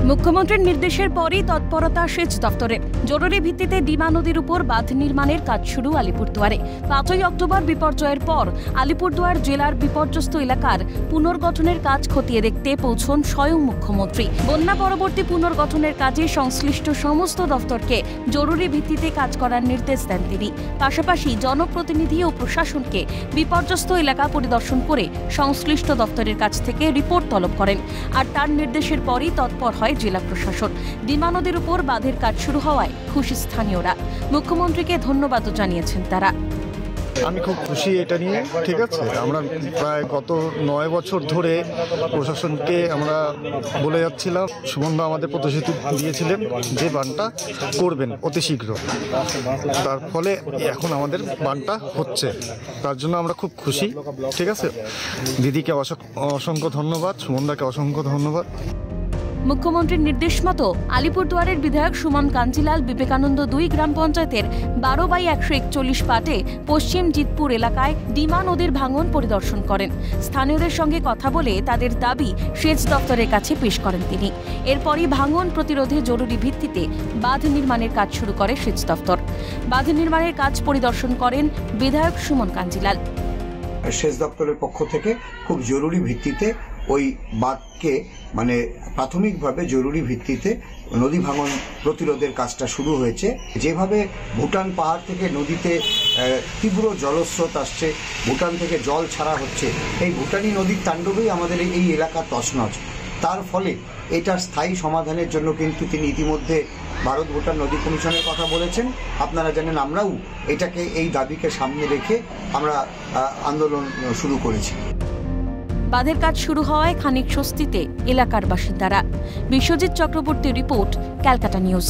মুখ্যমন্ত্রীর নির্দেশের পরই তৎপরতা সেচ দফতরের। জরুরি ভিত্তিতে ডিমা নদীর উপর বাঁধ নির্মাণের কাজ শুরু আলিপুরদুয়ারে। 5ই অক্টোবর বিপর্যয়ের পর আলিপুরদুয়ার জেলার বিপর্যস্ত এলাকার পুনর্গঠনের কাজ খতিয়ে দেখতে পৌঁছন স্বয়ং মুখ্যমন্ত্রী। বন্যা পরবর্তী পুনর্গঠনের কাজে সংশ্লিষ্ট সমস্ত দফতরকে জরুরি ভিত্তিতে কাজ করার নির্দেশ দেন তিনি। পাশাপাশি জনপ্রতিনিধি ও প্রশাসনকে বিপর্যস্ত এলাকা পরিদর্শন করে সংশ্লিষ্ট দফতরের কাছ থেকে রিপোর্ট তলব করেন। আর তার নির্দেশের পরই তৎপর হয় জেলা প্রশাসন। ডিমা নদীর উপর বাঁধের কাজ শুরু হওয়ায় খুশি স্থানীয়রা। মুখ্যমন্ত্রীকে ধন্যবাদও জানিয়েছেন তারা। আমি খুব খুশি এটা নিয়ে। ঠিক আছে, আমরা প্রায় গত 9 বছর ধরে প্রশাসনকে আমরা বলে যাচ্ছিলাম, সুমনদা আমাদের প্রতিশ্রুতি দিয়েছিলেন যে বানটা করবেন অতি শীঘ্র। তার ফলে এখন আমাদের বানটা হচ্ছে, তার জন্য আমরা খুব খুশি। ঠিক আছে, দিদিকে অসংখ্য ধন্যবাদ, সুমনদাকে অসংখ্য ধন্যবাদ। মুখ্যমন্ত্রীর নির্দেশ মতো আলিপুরদুয়ারের বিধায়ক সুমন কাঞ্জিলাল বিবেকানন্দ 2 গ্রাম পঞ্চায়েতের 12/141 পাটে পশ্চিম জিতপুর এলাকায় ডিমা নদীর ভাঙন পরিদর্শন করেন। স্থানীয়দের সঙ্গে কথা বলে তাদের দাবি সেচ দপ্তরের কাছে পেশ করেন তিনি। এরপরই ভাঙন প্রতিরোধে জরুরি ভিত্তিতে বাঁধ নির্মাণের কাজ শুরু করে সেচ দপ্তর। বাঁধ নির্মাণের কাজ পরিদর্শন করেন বিধায়ক সুমন কাঞ্জিলাল। সেচ দপ্তরের পক্ষ থেকে খুব জরুরি ভিত্তিতে ওই বাঁধকে প্রাথমিকভাবে জরুরি ভিত্তিতে নদী ভাঙন প্রতিরোধের কাজটা শুরু হয়েছে। যেভাবে ভুটান পাহাড় থেকে নদীতে তীব্র জলস্রোত আসছে, ভুটান থেকে জল ছাড়া হচ্ছে, এই ভুটানি নদীর তাণ্ডবেই আমাদের এই এলাকা তছনছ। তার ফলে এটার স্থায়ী সমাধানের জন্য কিন্তু তিনি ইতিমধ্যে ভারত ভুটান নদী কমিশনের কথা বলেছেন। আপনারা জানেন, আমরাও এটাকে এই দাবিকে সামনে রেখে আমরা আন্দোলন শুরু করেছি। বাঁধের কাজ শুরু হওয়ায় খানিক স্বস্তিতে এলাকার বাসিন্দারা। বিশ্বজিৎ চক্রবর্তীর রিপোর্ট, ক্যালকাটা নিউজ।